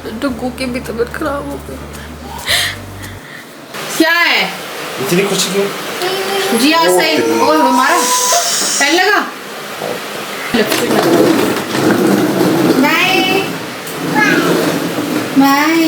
डुग्गू की भी तबीयत खराब हो गई। क्या है इतनी खुशी क्यों? जी आज सही और हमारा पहले लगा bye bye.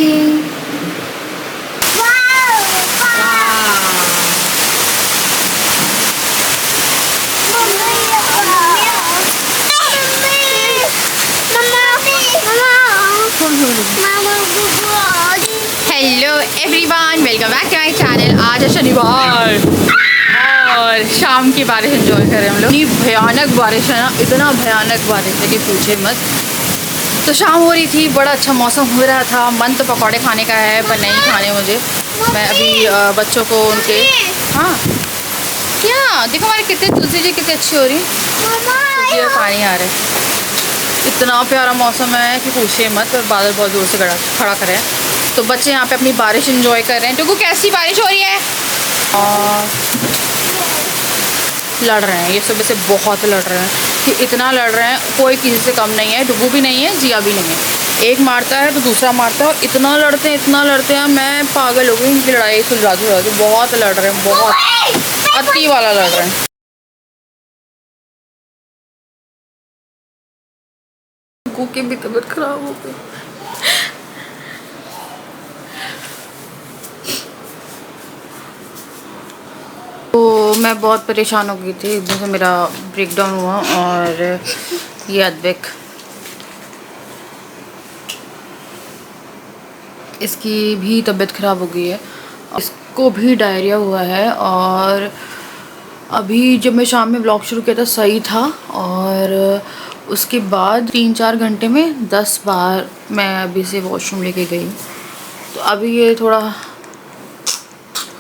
Hello everyone, welcome back to my channel. आज है शनिवार और शाम की बारिश एंजॉय कर रहे हैं हम लोग। इतनी भयानक बारिश है ना, इतना भयानक बारिश है कि पूछे मत। तो शाम हो रही थी, बड़ा अच्छा मौसम हो रहा था। मन तो पकौड़े खाने का है पर नहीं खाने मुझे। मैं अभी बच्चों को उनके हाँ क्या देखो हमारे कितने तुलसी जी कितनी अच्छी हो रही है। पानी आ रहा है, इतना प्यारा मौसम है कि पूछिए मत। और बादल बहुत जोर से खड़ा करे हैं। तो बच्चे यहाँ पे अपनी बारिश एंजॉय कर रहे हैं। टुकू कैसी बारिश हो रही है? और लड़ रहे हैं, ये सुबह से बहुत लड़ रहे हैं कि इतना लड़ रहे हैं, कोई किसी से कम नहीं है। डुगू भी नहीं है, जिया भी नहीं है। एक मारता है तो दूसरा मारता है और इतना लड़ते हैं मैं पागल हो गई। इनकी लड़ाई सुलझाती बहुत लड़ रहे हैं, बहुत अति वाला लड़ रहे हैं। डुग्गू की भी तबीयत खराब हो गई। तो मैं बहुत परेशान हो गई थी, एकदम से मेरा ब्रेकडाउन हुआ। और ये अद्विक, इसकी भी तबीयत ख़राब हो गई है, इसको भी डायरिया हुआ है। और अभी जब मैं शाम में ब्लॉग शुरू किया था सही था, और उसके बाद 3-4 घंटे में 10 बार मैं अभी से वॉशरूम लेके गई। तो अभी ये थोड़ा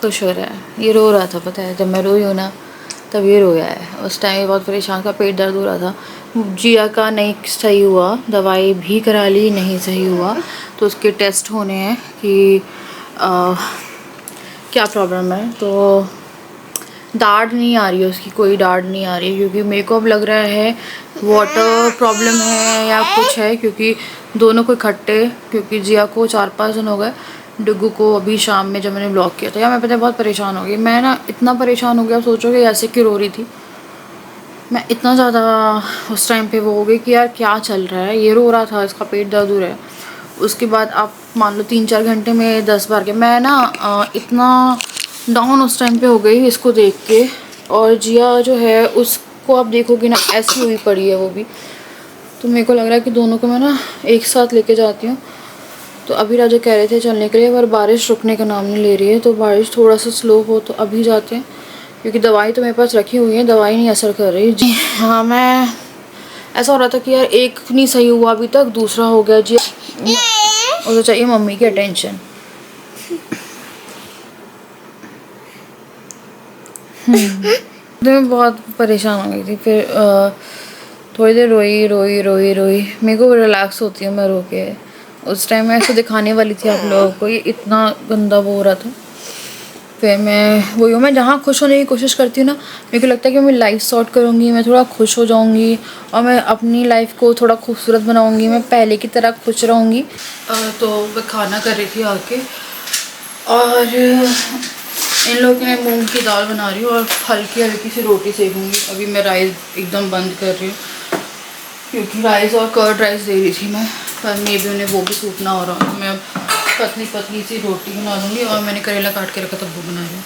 खुश हो रहा है। ये रो रहा था, पता है, जब मैं रोई हूँ ना तब ये रोया है। उस टाइम बहुत परेशान था, पेट दर्द हो रहा था। जिया का नहीं सही हुआ, दवाई भी करा ली, नहीं सही हुआ। तो उसके टेस्ट होने हैं कि क्या प्रॉब्लम है। तो दाढ़ नहीं आ रही है उसकी, कोई दाढ़ नहीं आ रही है, क्योंकि मेरे को अब लग रहा है वाटर प्रॉब्लम है या कुछ है, क्योंकि दोनों को इकट्ठे। क्योंकि जिया को 4-5 दिन हो गए, डुग्गू को अभी शाम में जब मैंने ब्लॉक किया था, या मैं पता है बहुत परेशान हो गई। मैं ना इतना परेशान हो गया, सोचोगे ऐसे क्यों रो रही थी मैं। इतना ज़्यादा उस टाइम पे वो हो गई कि यार क्या चल रहा है। ये रो रहा था, इसका पेट दर्द हो रहा है। उसके बाद आप मान लो 3-4 घंटे में 10 बार के। मैं ना इतना डाउन उस टाइम पे हो गई इसको देख के। और जिया जो है उसको आप देखोगे ना ऐसी हुई पड़ी है वो भी। तो मेरे को लग रहा है कि दोनों को मैं ना एक साथ लेके जाती हूँ। तो अभी राजा कह रहे थे चलने के लिए, पर बारिश रुकने का नाम नहीं ले रही है। तो बारिश थोड़ा सा स्लो हो तो अभी जाते हैं, क्योंकि दवाई तो मेरे पास रखी हुई है, दवाई नहीं असर कर रही। जी हाँ, मैं ऐसा हो रहा था कि यार एक नहीं सही हुआ अभी तक, दूसरा हो गया जी। और तो चाहिए मम्मी की अटेंशन। मैं बहुत परेशान हो गई थी। फिर थोड़ी देर रोई। मेरे को रिलैक्स होती हूँ मैं रो के। उस टाइम मैं ऐसे दिखाने वाली थी आप लोगों को, ये इतना गंदा वो हो रहा था। फिर मैं वही हूँ, मैं जहाँ खुश होने की कोशिश करती हूँ ना, मेरे को लगता है कि मैं लाइफ सॉर्ट करूँगी, मैं थोड़ा खुश हो जाऊँगी और मैं अपनी लाइफ को थोड़ा खूबसूरत बनाऊँगी, मैं पहले की तरह खुश रहूँगी। तो मैं खाना कर रही थी आके, और इन लोगों ने मूंग की दाल बना रही हूँ और हल्की सी रोटी सेकूँगी। अभी मैं राइस एकदम बंद कर रही हूँ, क्योंकि राइस और कर्ड राइस दे रही थी मैं, पर मे भी उन्हें वो भी सूट ना हो रहा। मैं पतली सी रोटी बना लूँगी, और मैंने करेला काट के रखा था वो बना रही हूँ।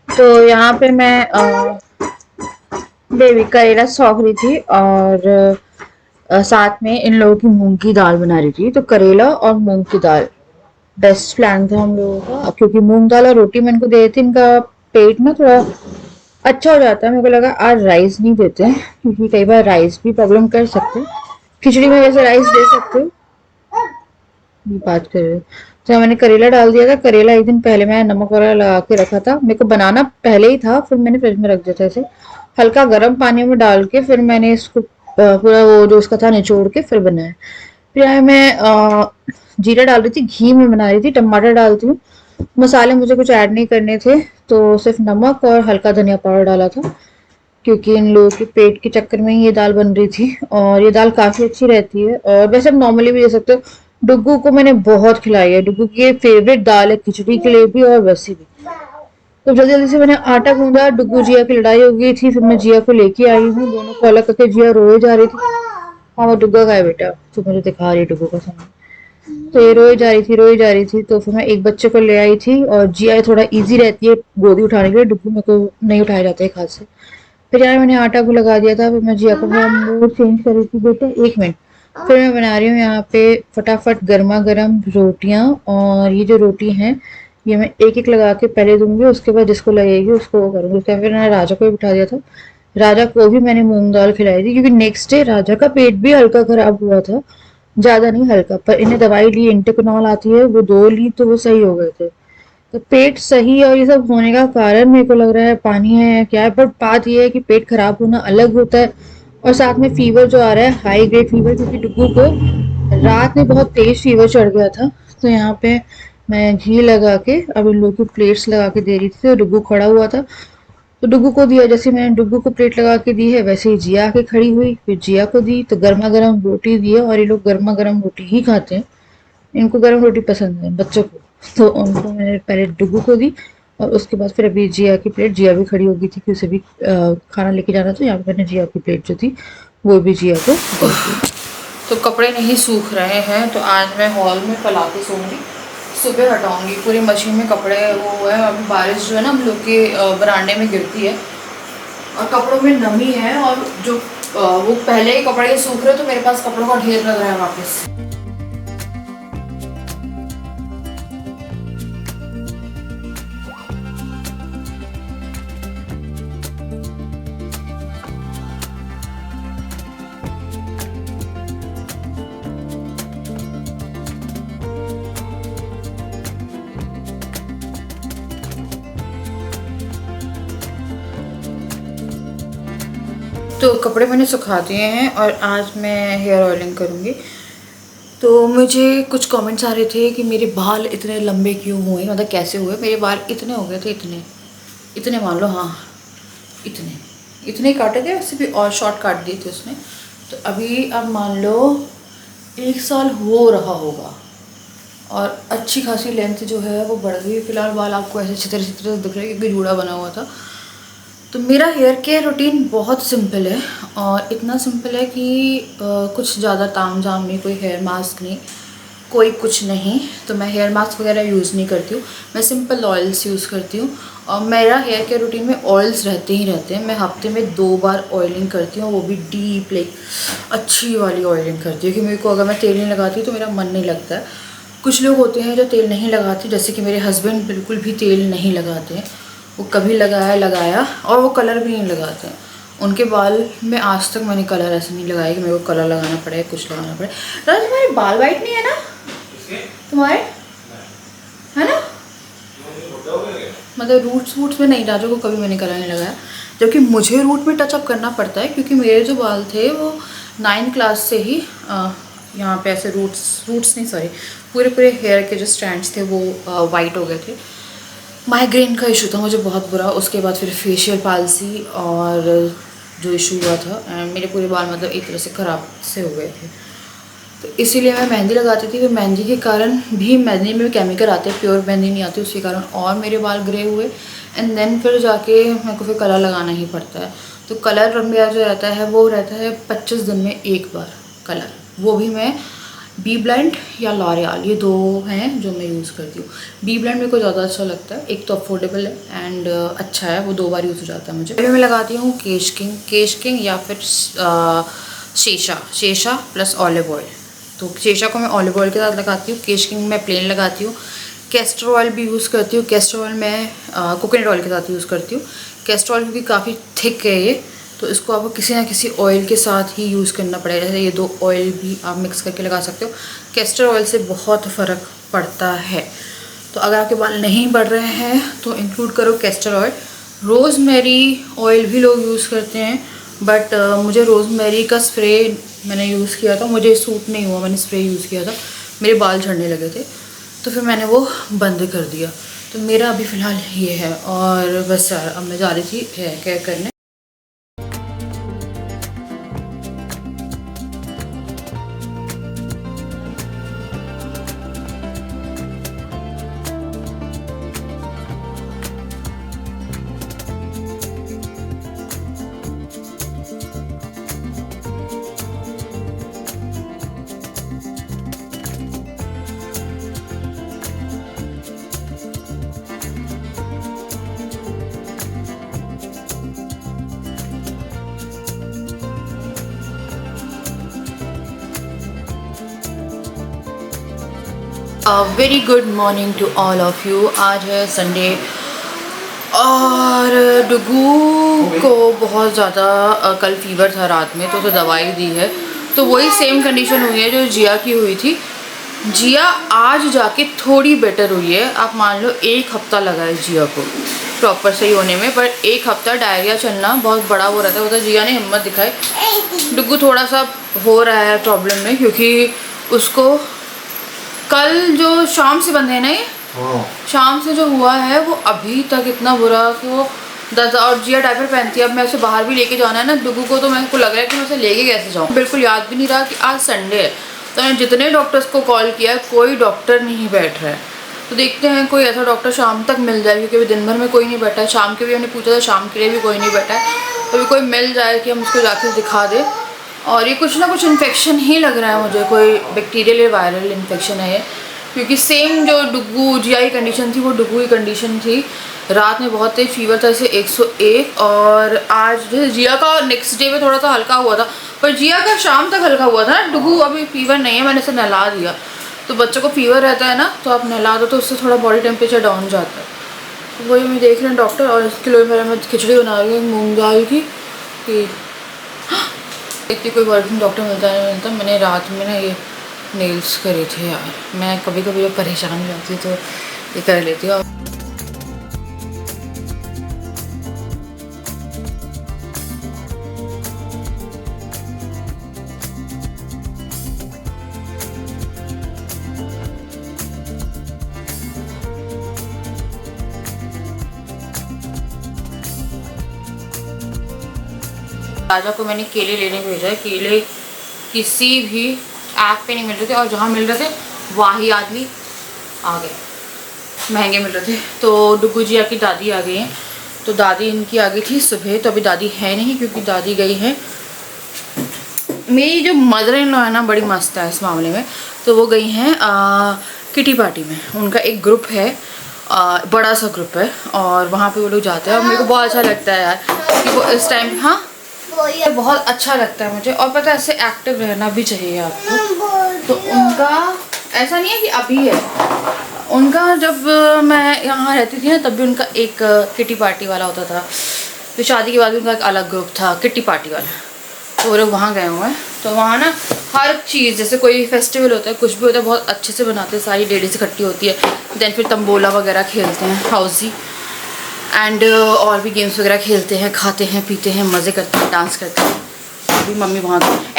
तो यहाँ पे मैं बेबी करेला सौंप रही थी, और साथ में इन लोगों की मूंग की दाल बना रही थी। तो करेला और मूंग की दाल बेस्ट प्लान था हम लोगों का, क्योंकि मूंग दाल और रोटी मैं इनको दे थी, इनका पेट ना थोड़ा अच्छा हो जाता है। मेरे को लगा आज राइस नहीं देते हैं, क्योंकि कई बार राइस भी प्रॉब्लम कर सकते हैं। खिचड़ी में वैसे राइस दे सकते हो, बात कर रहे हो। तो मैंने करेला डाल दिया था। करेला एक दिन पहले मैं नमक वगैरह लगा के रखा था, मेरे को बनाना पहले ही था, फिर मैंने फ्रिज में रख दिया था इसे हल्का गर्म पानी में डाल के। फिर मैंने इसको पूरा वो जो उसका था निचोड़ के फिर बनाया। फिर मैं जीरा डाल रही थी, घी में बना रही थी, टमाटर डालती हूँ। मसाले मुझे कुछ ऐड नहीं करने थे, तो सिर्फ नमक और हल्का धनिया पाउडर डाला था। क्योंकि इन लोगों के पेट के चक्कर में ही ये दाल बन रही थी। और ये दाल काफ़ी अच्छी रहती है और वैसे आप नॉर्मली भी दे सकते हो। डुग्गू को मैंने बहुत खिलाई है, डुग्गू की ये फेवरेट दाल है खिचड़ी के लिए भी और वैसे भी। तो जल्दी जल्दी से मैंने आटा गूंदा, डुग्गू जिया की लड़ाई हो गई थी, फिर मैं जिया को लेके आई हूँ, दोनों को अलग करके। जिया रोए जा रही थी। हाँ वो डुग्गा का है बेटा, तो मुझे दिखा रही है डुग्गू का सामान। तो ये रोई जा रही थी तो फिर मैं एक बच्चे को ले आई थी। और जिया थोड़ा इजी रहती है गोदी उठाने के लिए, डुग्गू मेरे को नहीं उठाया जाता है हाथ से। फिर यार मैंने आटा को लगा दिया था, फिर मैं जिया को मेरा मूड चेंज कर रही थी। बेटे 1 मिनट। फिर मैं बना रही हूँ यहाँ पे फटाफट गर्मा गर्म रोटियाँ। और ये जो रोटी हैं ये मैं एक एक लगा के पहले दूंगी, उसके बाद जिसको लगेगी उसको वो करूँगी। उसके बाद फिर मैंने राजा को भी बिठा दिया था। राजा को भी मैंने मूंग दाल खिलाई थी क्योंकि नेक्स्ट डे राजा का पेट भी हल्का खराब हुआ था, ज़्यादा नहीं हल्का। पर इन्हें दवाई ली, इंटेकोनॉल आती है, वो 2 ली तो वो सही हो गए थे। तो पेट सही और ये सब होने का कारण मेरे को लग रहा है पानी है या क्या है। बट बात ये है कि पेट खराब होना अलग होता है और साथ में फीवर जो आ रहा है, हाई ग्रेड फीवर, क्योंकि डुग्गू को रात में बहुत तेज फीवर चढ़ गया था। तो यहाँ पे मैं घी लगा के अब इन लोगों की प्लेट्स लगा के दे रही थी। तो डुग्गू खड़ा हुआ था तो डुग्गू को दिया। जैसे मैंने डुग्गू को प्लेट लगा के दी है वैसे ही जिया आके खड़ी हुई, फिर जिया को दी। तो गर्मा गर्म रोटी दी है और ये लोग गर्मा गर्म रोटी ही खाते हैं, इनको गर्म रोटी पसंद है बच्चों को। तो उनको मैंने पहले डुग्गू को दी और उसके बाद फिर अभी जिया की प्लेट। जिया भी खड़ी हो गई थी कि उसे भी खाना लेके जाना था। यहाँ पे मैंने जिया की प्लेट जो थी वो भी जिया को दे दी। तो कपड़े नहीं सूख रहे हैं तो आज मैं हॉल में फैला के सोऊंगी, सुबह हटाऊंगी। पूरी मशीन में कपड़े वो है, अभी बारिश जो है ना हम लोग के बरामदे में गिरती है और कपड़ों में नमी है। और जो वो पहले के कपड़े सूख रहे तो मेरे पास कपड़ों का ढेर लग रहा है वापस। तो कपड़े मैंने सुखा दिए हैं और आज मैं हेयर ऑयलिंग करूँगी। तो मुझे कुछ कमेंट्स आ रहे थे कि मेरे बाल इतने लंबे क्यों हुए, मतलब कैसे हुए। मेरे बाल इतने हो गए थे, इतने मान लो, हाँ इतने काटे थे, वैसे भी और शॉर्ट काट दिए थे उसने। तो अभी अब मान लो 1 साल हो रहा होगा और अच्छी खासी लेंथ जो है वो बढ़ गई। फिलहाल बाल आपको ऐसे चित्र चित्र दिख रहे हैं क्योंकि जूड़ा बना हुआ था। तो मेरा हेयर केयर रूटीन बहुत सिंपल है और इतना सिंपल है कि कुछ ज़्यादा ताम झाम नहीं, कोई हेयर मास्क नहीं, कोई कुछ नहीं। तो मैं हेयर मास्क वगैरह यूज़ नहीं करती हूँ, मैं सिंपल ऑयल्स यूज़ करती हूँ। और मेरा हेयर केयर रूटीन में ऑयल्स रहते ही रहते हैं। मैं हफ्ते में 2 बार ऑयलिंग करती हूँ, वो भी डीप लाइक अच्छी वाली ऑयलिंग करती हूँ। क्योंकि मेरे को अगर मैं तेल नहीं लगाती तो मेरा मन नहीं लगता है। कुछ लोग होते हैं जो तेल नहीं लगाते, जैसे कि मेरे हस्बैंड बिल्कुल भी तेल नहीं लगाते हैं। वो कभी लगाया और वो कलर भी नहीं लगाते हैं। उनके बाल में आज तक मैंने कलर ऐसे नहीं लगाया कि मेरे को कलर लगाना पड़े, कुछ लगाना पड़े। राज तुम्हारे बाल वाइट नहीं है ना? तुम्हारे है ना? मतलब रूट्स में नहीं, राजू को कभी मैंने कलर नहीं लगाया। जबकि मुझे रूट में टचअप करना पड़ता है क्योंकि मेरे जो बाल थे वो 9th क्लास से ही यहाँ पे ऐसे रूट्स नहीं, सॉरी, पूरे हेयर के जो स्ट्रैंड्स थे वो वाइट हो गए थे। माइग्रेन का इशू था मुझे बहुत बुरा, उसके बाद फिर फेशियल पाल्सी और जो इशू हुआ था एंड मेरे पूरे बाल मतलब एक तरह से ख़राब से हो गए थे। तो इसीलिए मैं मेहंदी लगाती थी। फिर मेहंदी के कारण भी, मेहंदी में केमिकल आते हैं, प्योर मेहंदी नहीं आती, उसके कारण और मेरे बाल ग्रे हुए। एंड देन फिर जाके मेरे को फिर कलर लगाना ही पड़ता है। तो कलर मेरा जो रहता है वो रहता है 25 दिन में 1 बार कलर, वो भी मैं बी ब्लेंड या लॉरियल, ये 2 हैं जो मैं यूज़ करती हूँ। बी ब्लेंड मेरे को ज़्यादा अच्छा लगता है, एक तो अफोर्डेबल है एंड अच्छा है, वो 2 बार यूज़ हो जाता है मुझे। अभी मैं लगाती हूँ केश किंग या फिर शेषा प्लस ऑलिव ऑयल। तो शेषा को मैं ऑलिव ऑयल के साथ लगाती हूँ, केश किंग मैं प्लेन लगाती हूँ। कैस्टर ऑयल भी यूज़ करती हूँ, कैस्टर ऑयल मैं कोकोनट ऑयल के साथ यूज़ करती हूँ। कैस्टर ऑयल क्योंकि काफ़ी थिक है ये, तो इसको आपको किसी ना किसी ऑयल के साथ ही यूज़ करना पड़ेगा। जैसे ये 2 ऑयल भी आप मिक्स करके लगा सकते हो। कैस्टर ऑयल से बहुत फ़र्क पड़ता है। तो अगर आपके बाल नहीं बढ़ रहे हैं तो इंक्लूड करो कैस्टर ऑयल। रोज़मेरी ऑयल भी लोग यूज़ करते हैं बट मुझे रोज़मेरी का स्प्रे मैंने यूज़ किया था, मुझे सूट नहीं हुआ, मैंने स्प्रे यूज़ किया था, मेरे बाल झड़ने लगे थे तो फिर मैंने वो बंद कर दिया। तो मेरा अभी फ़िलहाल ये है और बस यार अब मैं जा रही थी हेयर केयर करने। Very good morning to all of you. आज है संडे और डुगू को बहुत ज़्यादा कल फीवर था रात में, तो उसे दवाई डी है, तो वही सेम कंडीशन हुई है जो जिया की हुई थी। जिया आज जाके थोड़ी बेटर हुई है, आप मान लो 1 हफ्ता लगा है जिया को प्रॉपर सही होने में, पर 1 हफ्ता डायरिया चलना बहुत बड़ा वो रहता है। तो जिया ने हिम्मत दिखाई। डुगू थोड़ा सा हो रहा है प्रॉब्लम में, क्योंकि उसको कल जो शाम से बंद है ना, ये शाम से जो हुआ है वो अभी तक इतना बुरा कि वो और जिया डायपर पहनती है। अब मैं उसे बाहर भी लेके जाना है ना डुगू को, तो मेरे को लग रहा है कि मैं उसे लेके कैसे जाऊँ। बिल्कुल याद भी नहीं रहा कि आज संडे है, तो मैंने जितने डॉक्टर्स को कॉल किया है कोई डॉक्टर नहीं बैठ रहा है। तो देखते हैं कोई ऐसा डॉक्टर शाम तक मिल जाए, क्योंकि अभी दिन भर में कोई नहीं बैठा है। शाम के भी हमने पूछा था, शाम के लिए भी कोई नहीं बैठा है, तो अभी कोई मिल जाए कि हम उसको जाके दिखा दें। और ये कुछ ना कुछ इन्फेक्शन ही लग रहा है मुझे, कोई बैक्टीरियल या वायरल इन्फेक्शन है ये, क्योंकि सेम जो डुगू जिया की कंडीशन थी वो डुगू की कंडीशन थी। रात में बहुत तेज फीवर था, इसे 101, और आज जैसे जिया का नेक्स्ट डे में थोड़ा सा हल्का हुआ था, पर जिया का शाम तक हल्का हुआ था। डुगू अभी फीवर नहीं है, मैंने इसे नहला दिया। तो बच्चों को फीवर रहता है ना, तो आप नहला दो तो उससे थोड़ा बॉडी टेम्परेचर डाउन जाता है। तो वही मैं देख रहे हैं डॉक्टर, और इसके लिए मैं खिचड़ी बना रही हूँ मूँग दाल की। कि इतनी कोई वर्किंग डॉक्टर मिलता है नहीं मिलता। मैंने रात में ना ये नेल्स करे थे यार, मैं कभी कभी जब परेशान हो जाती हूँ तो ये कर लेती हूँ। राजा को मैंने केले लेने भेजा है। केले किसी भी ऐप पे नहीं मिल रहे थे, और जहाँ मिल रहे थे वही आदमी आ गए, महंगे मिल रहे थे। तो डुगू जिया की दादी आ गई हैं, तो दादी इनकी आ गई थी सुबह, तो अभी दादी है नहीं क्योंकि दादी गई है। मेरी जो मदर इन लॉ है ना बड़ी मस्त है इस मामले में, तो वो गई हैं किटी पार्टी में। उनका एक ग्रुप है, बड़ा सा ग्रुप है, और वहाँ पे वो लोग जाते हैं, और मेरे को बहुत अच्छा लगता है यार कि वो इस टाइम, हाँ बहुत अच्छा लगता है मुझे। और पता है ऐसे एक्टिव रहना भी चाहिए आपको। तो उनका ऐसा नहीं है कि अभी है, उनका जब मैं यहाँ रहती थी ना तब भी उनका एक किटी पार्टी वाला होता था। तो शादी के बाद उनका एक अलग ग्रुप था किटी पार्टी वाला, तो वो लोग वहाँ गए हुए हैं। तो वहाँ ना हर चीज़, जैसे कोई फेस्टिवल होता है, कुछ भी होता है, बहुत अच्छे से बनाते हैं, सारी लेडीज़ इकट्ठी होती है। देन फिर तंबोला वगैरह खेलते हैं, हाउसी एंड और भी गेम्स वगैरह खेलते हैं, खाते हैं, पीते हैं, मज़े करते हैं, डांस करते हैं। अभी मम्मी वहाँ गई।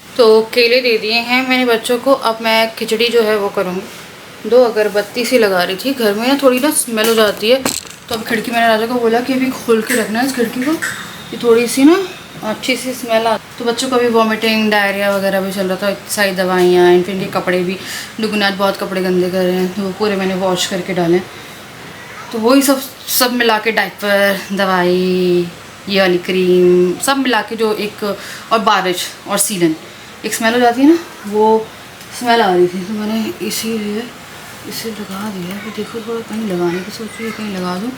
तो केले दे दिए हैं मैंने बच्चों को। अब मैं खिचड़ी जो है वो करूँगी। 2 अगरबत्ती सी लगा रही थी, घर में ना थोड़ी ना स्मेल हो जाती है, तो अब खिड़की मैंने राजा को बोला कि अभी खोल के रखना है इस खिड़की को, कि थोड़ी सी ना अच्छी सी स्मेल आती। तो बच्चों को भी वॉमिटिंग डायरिया वगैरह भी चल रहा था, सारी दवाइयाँ, इनफिनिटी कपड़े भी, डुगू ने आज बहुत कपड़े गंदे कर रहे हैं, तो वो पूरे मैंने वॉश करके डाले। तो वही सब मिला के, डायपर, दवाई, ये वाली क्रीम, सब मिला के जो एक, और बारिश और सीलन, एक स्मेल हो जाती है ना, वो स्मेल आ रही थी। तो मैंने इसीलिए इसे लगा दिया। तो देखो थोड़ा कहीं लगाने की सोच रही है, कहीं लगा दूँ,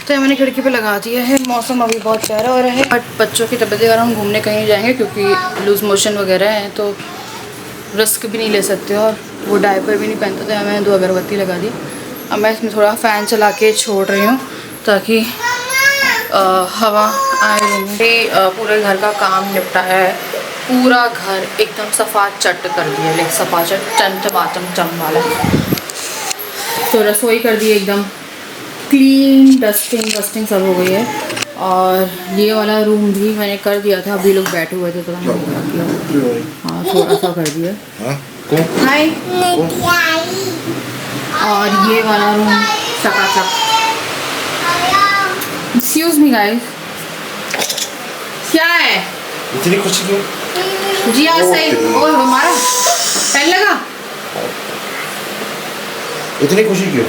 तो मैंने खिड़की पे लगा दिया है। मौसम अभी बहुत प्यारा हो रहा है, बट बच्चों की तबीयत अगर हम घूमने कहीं जाएंगे, क्योंकि लूज़ मोशन वगैरह हैं, तो रिस्क भी नहीं ले सकते, और वो डायपर भी नहीं पहनते थे। मैंने 2 अगरबत्ती लगा दी। अब मैं इसमें थोड़ा फ़ैन चला के छोड़ रही हूँ ताकि हवा आए। पूरे घर का काम निपटा है, पूरा घर एकदम सफा चट कर दिया, लाइक सफा चट चंट बातम चम वाला। तो रसोई कर दी एकदम क्लीन, डस्टिंग वस्टिंग सब हो गई है। और ये वाला रूम भी मैंने कर दिया था, अभी लोग बैठे हुए थे तो मैंने क्या किया, हाँ थोड़ा सा कर दिया। हाय। और ये वाला रूम चकाचक। एक्सक्यूज मी गाइस, क्या है इतनी खुशी क्यों? जी आज सही। ओए हमारा पेन लगा। इतनी खुशी क्यों?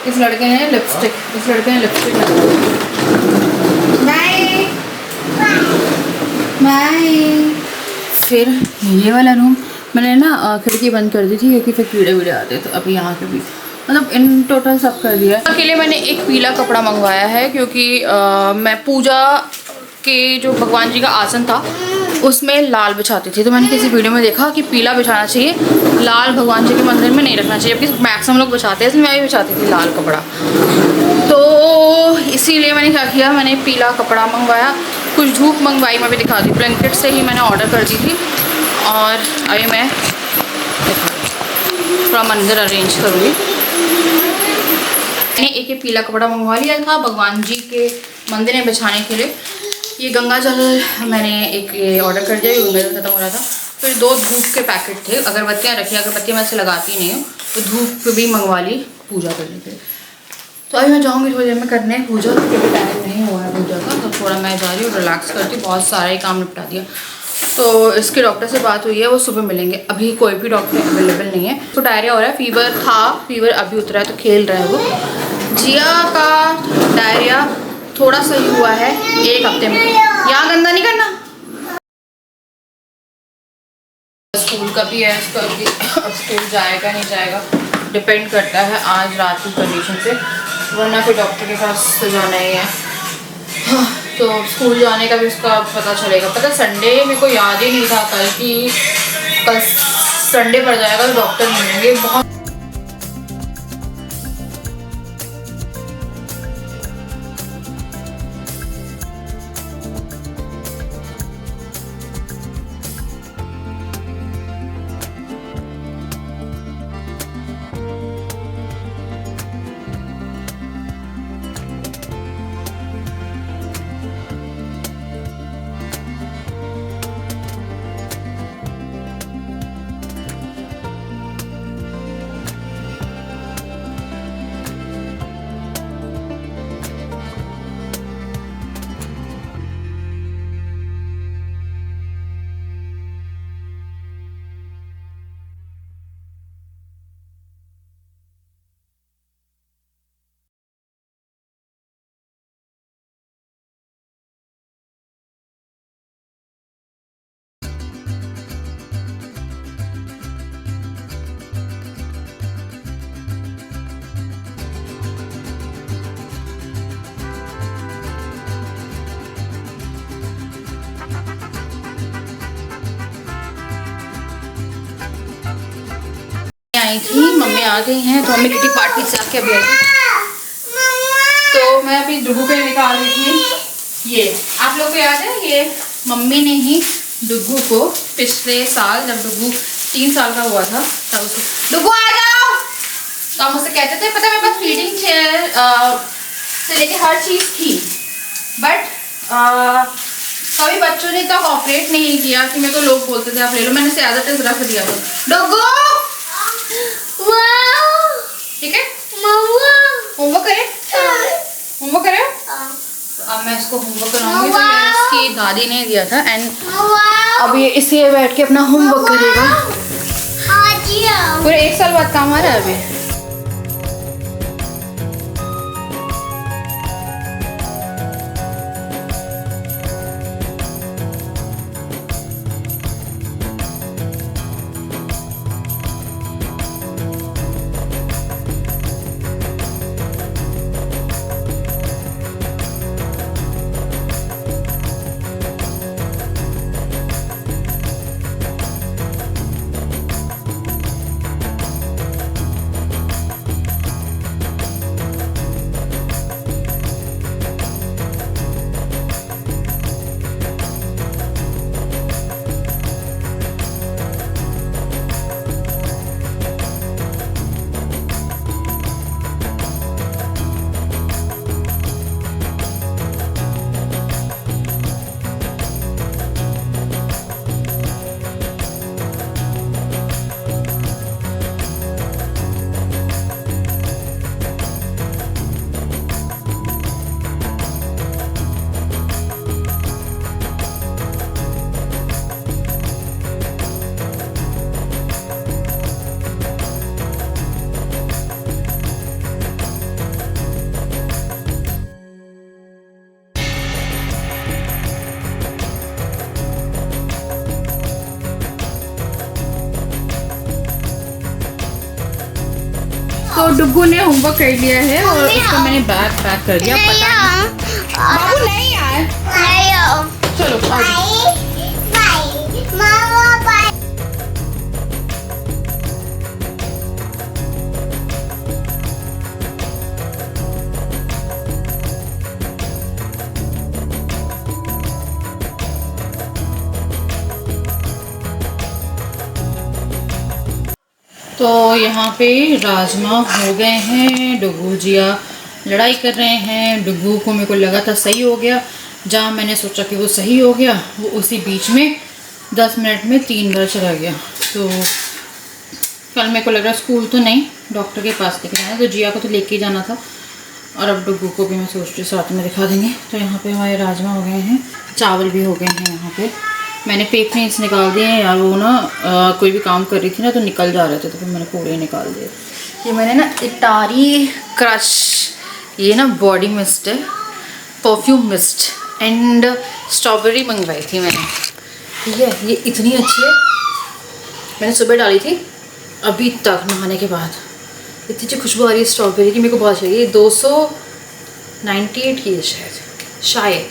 इस लड़के ने लिपस्टिक लगाई। बाय। फिर ये वाला रूम मैंने ना खिड़की बंद कर दी थी क्योंकि फिर कीड़े वीड़े आते, तो अभी यहाँ पे भी मतलब इन टोटल सब कर दिया। अकेले मैंने एक पीला कपड़ा मंगवाया है क्योंकि मैं पूजा के जो भगवान जी का आसन था उसमें लाल बिछाती थी, तो मैंने किसी वीडियो में देखा कि पीला बिछाना चाहिए, लाल भगवान जी के मंदिर में नहीं रखना चाहिए, जबकि मैक्सिमम लोग बिछाते हैं, इसमें मैं भी बिछाती थी लाल कपड़ा। तो इसीलिए मैंने क्या किया, मैंने पीला कपड़ा मंगवाया। कुछ धूप मंगवाई, मैं भी दिखा दी, ब्लैंकेट से ही मैंने ऑर्डर कर दी थी। और अभी मैं थोड़ा मंदिर अरेंज करूँगी। मैंने एक पीला कपड़ा मंगवा लिया था भगवान जी के मंदिर में बिछाने के लिए। ये गंगा जल मैंने एक ऑर्डर कर दिया, गंगा जल खत्म हो रहा था। फिर 2 धूप के पैकेट थे, अगरबत्तियाँ रखी, अगरबत्तियाँ मैं ऐसे लगाती नहीं हूँ, तो धूप भी मंगवा ली पूजा करने के लिए। तो अभी मैं जाऊँगी थोड़ी देर में करने पूजा, क्योंकि टाइम नहीं हुआ है पूजा का, तो थोड़ा मैं जा रही हूँ, रिलैक्स करती हूँ, बहुत सारा ही काम निपटा दिया। तो इसके डॉक्टर से बात हुई है, वो सुबह मिलेंगे, अभी कोई भी डॉक्टर अवेलेबल नहीं है। तो डायरिया हो रहा है, फीवर था, फीवर अभी उतरा है, तो खेल रहा है वो। जिया का डायरिया थोड़ा सही हुआ है 1 हफ्ते में। यहाँ गंदा नहीं करना। स्कूल का भी है, इसका भी स्कूल जाएगा नहीं जाएगा डिपेंड करता है आज रात की कंडीशन से, वरना फिर डॉक्टर के पास तो जाना ही है। तो स्कूल जाने का भी उसका पता चलेगा। पता संडे मेरे को याद ही नहीं था कल संडे पड़ जाएगा तो डॉक्टर मिलेंगे। बहुत आई थी, मम्मी आ गई हैं, तो मम्मी किटी पार्टी से आके अभी आई थी। तो मैं अभी डुगू पे निकाल रही थी। ये आप लोग को याद है, ये मम्मी ने ही डुगू को पिछले साल जब डुगू 3 साल का हुआ था तब उसको डुगू आ जाओ, तो हम उससे कहते थे, पता है मेरे पास फीडिंग चेयर से लेके हर चीज़ थी, बट कभी बच्चों ने इतना कॉपरेट नहीं किया कि मेरे को लोग बोलते थे आप ले लो, मैंने से एज इट इज रख दिया था। डुगू ठीक है, होमवर्क करे, होमवर्क करे। तो अब मैं इसको होमवर्क कराऊंगी, तो ये इसकी दादी ने दिया था एंड अब ये इसे बैठ के अपना होमवर्क करेगा। पूरे 1 साल बाद काम आ रहा है अभी। डुग्गू ने होमवर्क कर लिया है और उसका मैंने बैग पैक कर दिया। पता नहीं बाबू नहीं यार, चलो आ जाओ। तो यहाँ पे राजमा हो गए हैं, डुग्गू जिया लड़ाई कर रहे हैं। डुग्गू को मेरे को लगा था सही हो गया, जहाँ मैंने सोचा कि वो सही हो गया वो उसी बीच में 10 मिनट में 3 बार चला गया। तो कल मेरे को लग रहा स्कूल तो नहीं, डॉक्टर के पास लेके जाना, तो जिया को तो लेके ही जाना था और अब डुग्गू को भी मैं सोच रही साथ में दिखा देंगे। तो यहाँ पे हमारे राजमा हो गए हैं, चावल भी हो गए हैं। यहाँ पे मैंने पेपरेंस निकाल दिए हैं यार, वो ना कोई भी काम कर रही थी ना तो निकल जा रहे थे, तो फिर मैंने पूरे निकाल दिए। ये मैंने ना इटारी क्रश, ये ना बॉडी मिस्ट है, परफ्यूम मिस्ट एंड स्ट्रॉबेरी मंगवाई थी मैंने, ठीक है। ये इतनी अच्छी है, मैंने सुबह डाली थी, अभी तक नहाने के बाद इतनी अच्छी खुशबू आ रही है स्ट्रॉबेरी की, मेरे को बहुत चाहिए। 298 की है शायद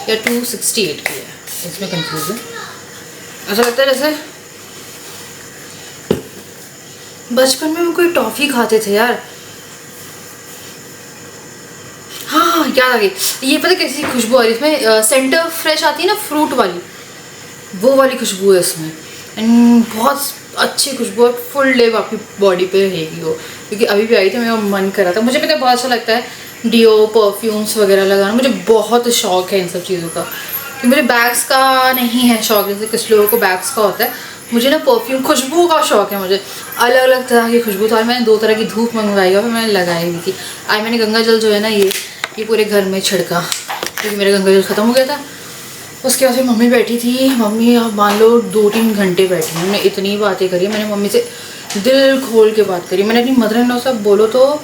या 268 की है, इसमें कंफ्यूज है। ऐसा लगता है जैसे बचपन में हम कोई टॉफ़ी खाते थे यार। हाँ याद आ गई, ये पता कैसी खुशबू आ रही है इसमें, सेंटर फ्रेश आती है ना फ्रूट वाली, वो वाली खुशबू है इसमें एंड बहुत अच्छी खुशबू है। फुल डे आपकी बॉडी पे रहेगी वो, क्योंकि अभी भी आई थी, मेरा मन कर रहा था। मुझे पता बहुत अच्छा लगता है डिओ परफ्यूम्स वगैरह लगाना, मुझे बहुत शौक है इन सब चीज़ों का। कि मुझे बैग्स का नहीं है शौक, जैसे कुछ लोगों को बैग्स का होता है, मुझे ना परफ्यूम खुशबू का शौक है। मुझे अलग अलग तरह की खुशबू, तो आज मैंने 2 तरह की धूप मंगवाई और फिर मैंने लगाई हुई थी। आज मैंने गंगा जल जो है ना ये पूरे घर में छिड़का, क्योंकि मेरा गंगा जल ख़त्म हो गया था। उसके बाद फिर मम्मी बैठी थी, मम्मी आप मान लो 2-3 घंटे बैठी, हमने इतनी बातें करी। मैंने मम्मी से दिल खोल के बात करी। मैंने अपनी मदर इन लॉ से बोलो तो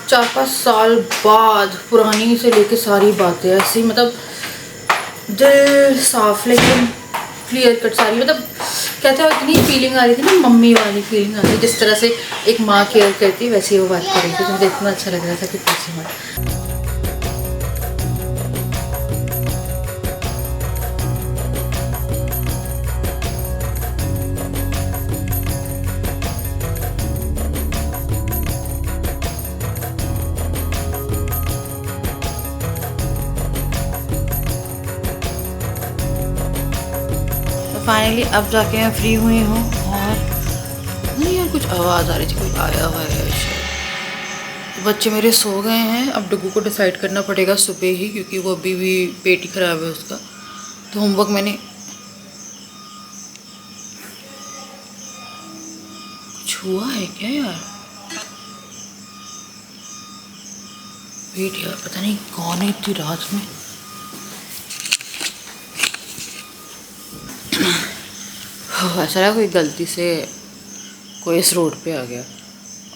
4-5 साल बाद पुरानी से लेके सारी बातें ऐसी, मतलब दिल साफ लेकिन क्लियर कट सारी, मतलब कहते हैं इतनी फीलिंग आ रही थी ना, मम्मी वाली फीलिंग आ रही थी, जिस तरह से एक माँ केयर करती वैसे ही वो बात कर रही थी। तो मुझे इतना अच्छा लग रहा था कि पूछी मत। फाइनली अब जाके मैं फ्री हुई हूँ और नहीं यार कुछ आवाज़ आ रही थी, कोई आया हुआ है शायद। बच्चे मेरे सो गए हैं, अब डुग्गू को डिसाइड करना पड़ेगा सुबह ही, क्योंकि वो अभी भी पेट ही ख़राब है उसका। तो होमवर्क मैंने कुछ हुआ है क्या यार, वेट यार, पता नहीं कौन है इतनी रात में। ऐसा लगा कोई गलती से कोई इस रोड पे आ गया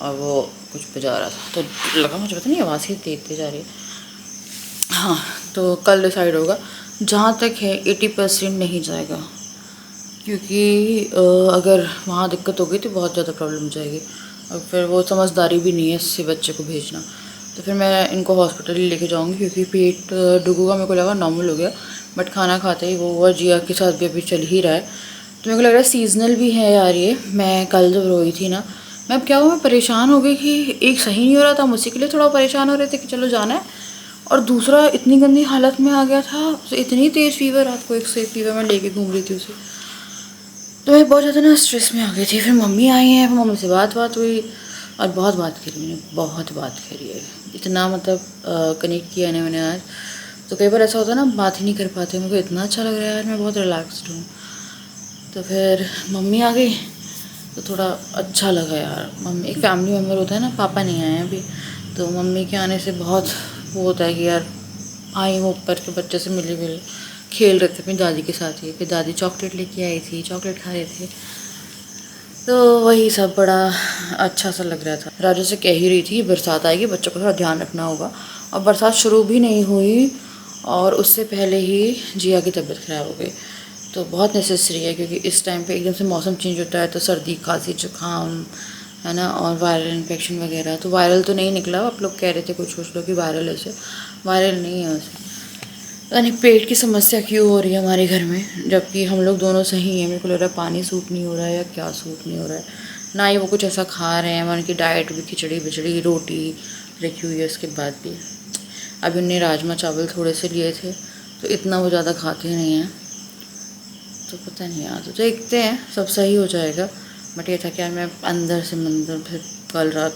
और वो कुछ बजा रहा था, तो लगा मुझे पता नहीं आवाज़ ही देते जा रही है। हाँ तो कल डिसाइड होगा, जहाँ तक है 80% नहीं जाएगा, क्योंकि अगर वहाँ दिक्कत हो गई तो बहुत ज़्यादा प्रॉब्लम हो जाएगी और फिर वो समझदारी भी नहीं है इससे बच्चे को भेजना। तो फिर मैं इनको हॉस्पिटल ही लेके जाऊँगी, क्योंकि पेट डुग्गू का मेरे को लगा नॉर्मल हो गया, बट खाना खाते ही वो जिया के साथ भी अभी चल ही रहा है। तो मेरे को लग रहा है सीजनल भी है यार ये। मैं कल जब रोई थी ना, मैं अब क्या हुआ, मैं परेशान हो गई कि एक सही नहीं हो रहा था, मुझे के लिए थोड़ा परेशान हो रहे थे कि चलो जाना है, और दूसरा इतनी गंदी हालत में आ गया था, इतनी तेज़ फीवर, रात को 101 फीवर में लेके घूम रही थी उसे। तो मैं बहुत ज़्यादा ना स्ट्रेस में आ गई थी। फिर मम्मी आई हैं, फिर मम्मी से बात हुई और बहुत बात करी मैंने, बहुत बात करी है, इतना मतलब कनेक्ट किया है मैंने आज। तो कई बार ऐसा होता है ना, बात ही नहीं कर पाते, मेरे को इतना अच्छा लग रहा है यार, मैं बहुत रिलैक्सड हूँ। तो फिर मम्मी आ गई तो थोड़ा अच्छा लगा यार। मम्मी एक फैमिली मेम्बर होता है ना, पापा नहीं आए हैं अभी, तो मम्मी के आने से बहुत वो होता है कि यार आई वो ऊपर के बच्चे से मिले खेल रहे थे अपनी दादी के साथ ही। फिर दादी चॉकलेट लेके आई थी, चॉकलेट खा रहे थे, तो वही सब बड़ा अच्छा सा लग रहा था। राजू से कह ही रही थी बरसात आएगी, बच्चों को थोड़ा ध्यान रखना होगा, और बरसात शुरू भी नहीं हुई और उससे पहले ही जिया की तबीयत ख़राब हो गई। तो बहुत नेसेसरी है, क्योंकि इस टाइम पे एकदम से मौसम चेंज होता है तो सर्दी खांसी जुकाम है ना, और वायरल इन्फेक्शन वगैरह। तो वायरल तो नहीं निकला, आप लोग कह रहे थे कुछ लोग कि वायरल है, से वायरल नहीं है वैसे। यानी पेट की समस्या क्यों हो रही है हमारे घर में, जबकि हम लोग दोनों सही हैं। मेरे को लग रहा है पानी सूट नहीं हो रहा है या क्या सूट नहीं हो रहा है, ना ही वो कुछ ऐसा खा रहे हैं। उनकी डाइट भी खिचड़ी बिचड़ी रोटी रखी हुई है। उसके बाद भी अभी उन्हें राजमा चावल थोड़े से लिए थे, तो इतना वो ज़्यादा खाते नहीं हैं। तो पता नहीं यार, तो देखते हैं, सब सही हो जाएगा। बट ये था कि यार मैं अंदर से मंदिर फिर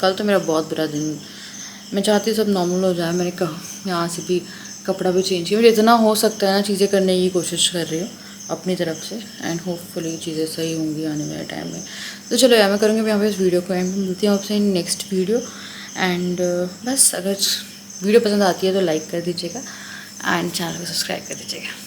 कल तो मेरा बहुत बुरा दिन। मैं चाहती हूँ सब नॉर्मल हो जाए। मैंने कहा यहाँ से भी कपड़ा भी चेंज किया, मुझे इतना हो सकता है ना चीज़ें करने की कोशिश कर रही हूँ अपनी तरफ से, एंड होपफुली चीज़ें सही होंगी आने वाले टाइम में। तो चलो यार, मैं करूँगी मैं यहाँ पे इस वीडियो को एंड मिलती हूँ आपसे नेक्स्ट वीडियो। एंड बस अगर वीडियो पसंद आती है तो लाइक कर दीजिएगा एंड चैनल को सब्सक्राइब कर दीजिएगा।